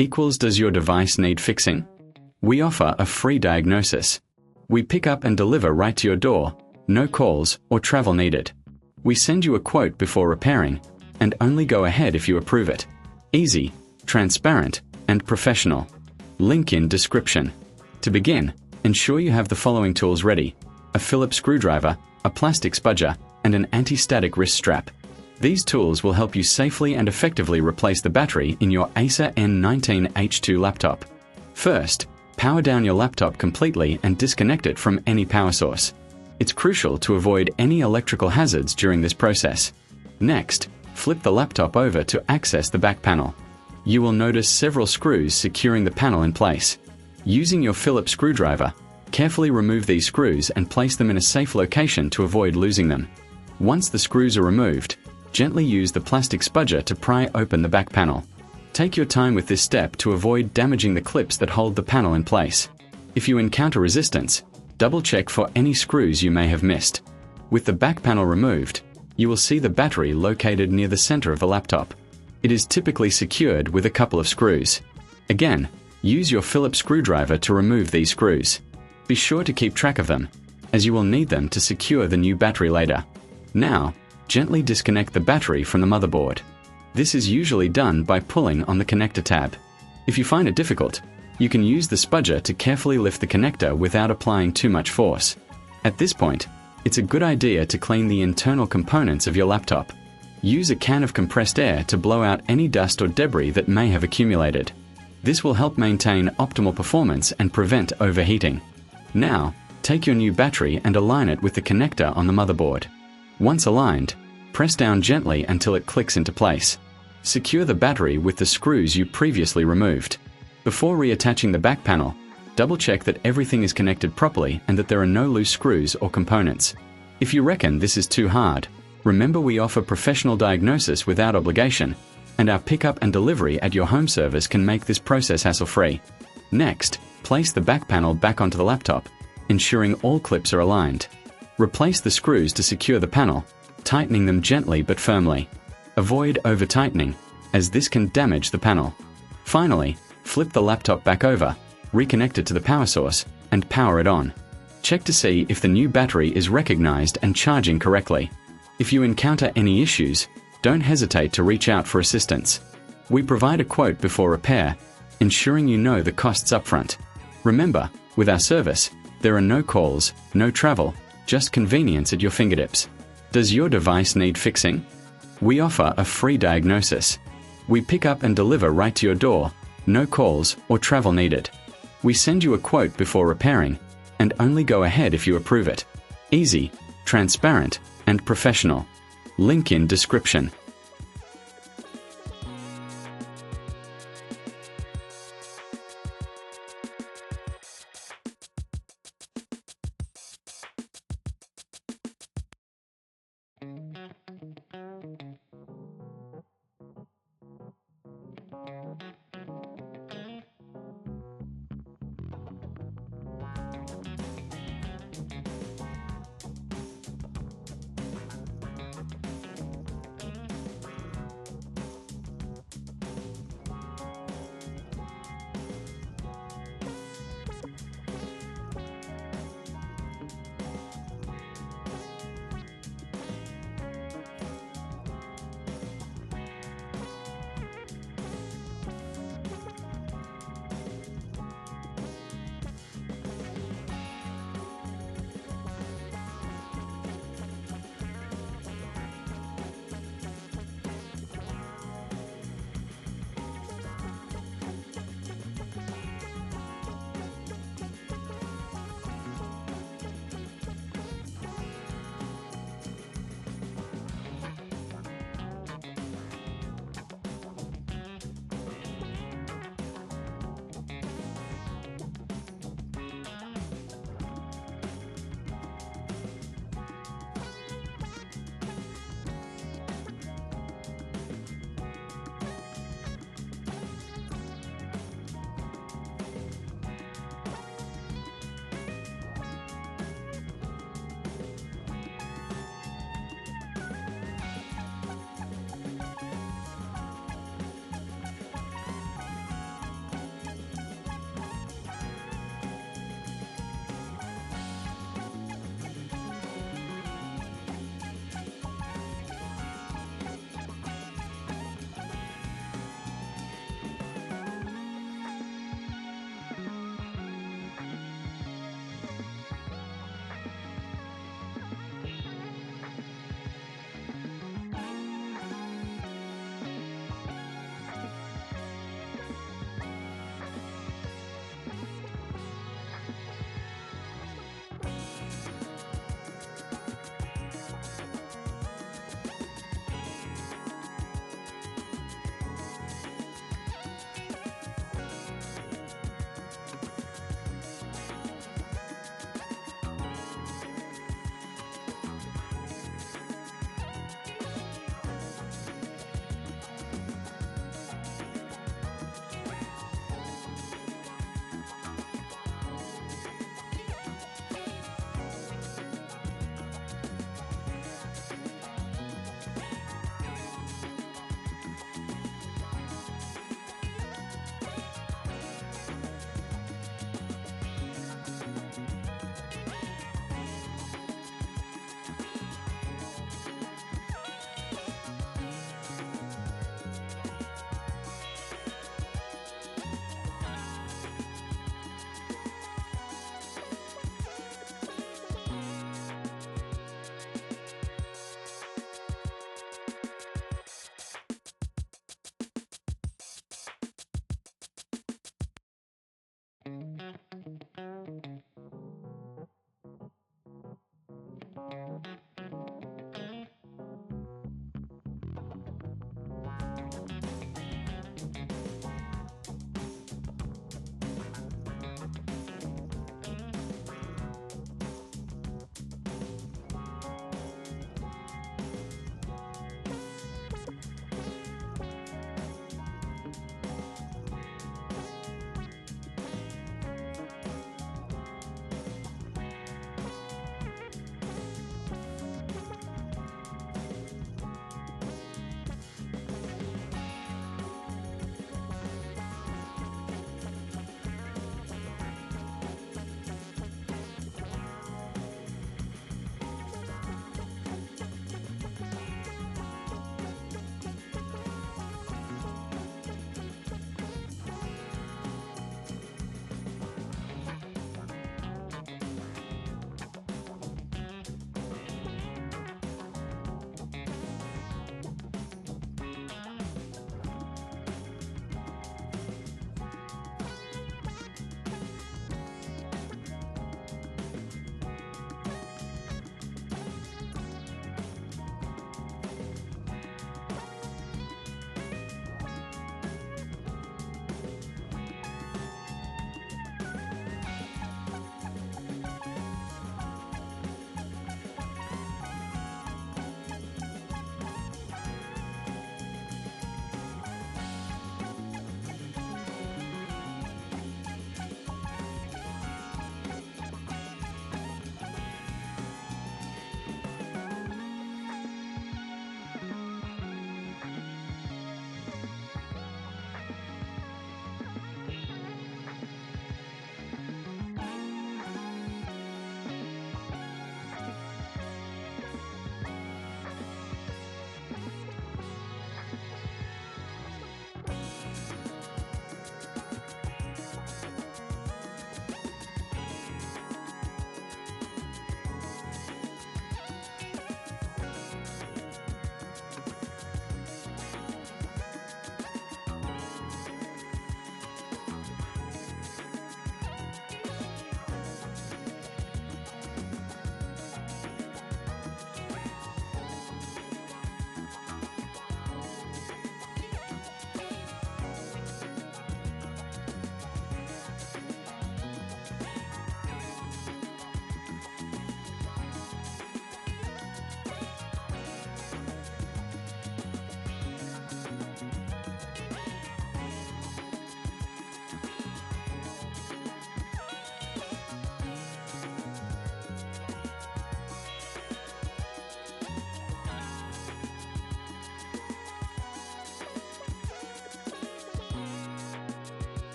equals does your device need fixing? We offer a free diagnosis. We pick up and deliver right to your door, no calls or travel needed. We send you a quote before repairing, and only go ahead if you approve it. Easy, transparent, and professional. Link in description. To begin, ensure you have the following tools ready: a Phillips screwdriver, a plastic spudger, and an anti-static wrist strap. These tools will help you safely and effectively replace the battery in your Acer N19H2 laptop. First, power down your laptop completely and disconnect it from any power source. It's crucial to avoid any electrical hazards during this process. Next, flip the laptop over to access the back panel. You will notice several screws securing the panel in place. Using your Phillips screwdriver, carefully remove these screws and place them in a safe location to avoid losing them. Once the screws are removed, gently use the plastic spudger to pry open the back panel. Take your time with this step to avoid damaging the clips that hold the panel in place. If you encounter resistance, double-check for any screws you may have missed. With the back panel removed, you will see the battery located near the center of the laptop. It is typically secured with a couple of screws. Again, use your Phillips screwdriver to remove these screws. Be sure to keep track of them, as you will need them to secure the new battery later. Now, gently disconnect the battery from the motherboard. This is usually done by pulling on the connector tab. If you find it difficult, you can use the spudger to carefully lift the connector without applying too much force. At this point, it's a good idea to clean the internal components of your laptop. Use a can of compressed air to blow out any dust or debris that may have accumulated. This will help maintain optimal performance and prevent overheating. Now, take your new battery and align it with the connector on the motherboard. Once aligned, press down gently until it clicks into place. Secure the battery with the screws you previously removed. Before reattaching the back panel, double-check that everything is connected properly and that there are no loose screws or components. If you reckon this is too hard, remember we offer professional diagnosis without obligation, and our pickup and delivery at your home service can make this process hassle-free. Next, place the back panel back onto the laptop, ensuring all clips are aligned. Replace the screws to secure the panel, tightening them gently but firmly. Avoid over-tightening, as this can damage the panel. Finally, flip the laptop back over, reconnect it to the power source, and power it on. Check to see if the new battery is recognized and charging correctly. If you encounter any issues, don't hesitate to reach out for assistance. We provide a quote before repair, ensuring you know the costs upfront. Remember, with our service, there are no calls, no travel, just convenience at your fingertips. Does your device need fixing? We offer a free diagnosis. We pick up and deliver right to your door, no calls or travel needed. We send you a quote before repairing, and only go ahead if you approve it. Easy, transparent, and professional. Link in description.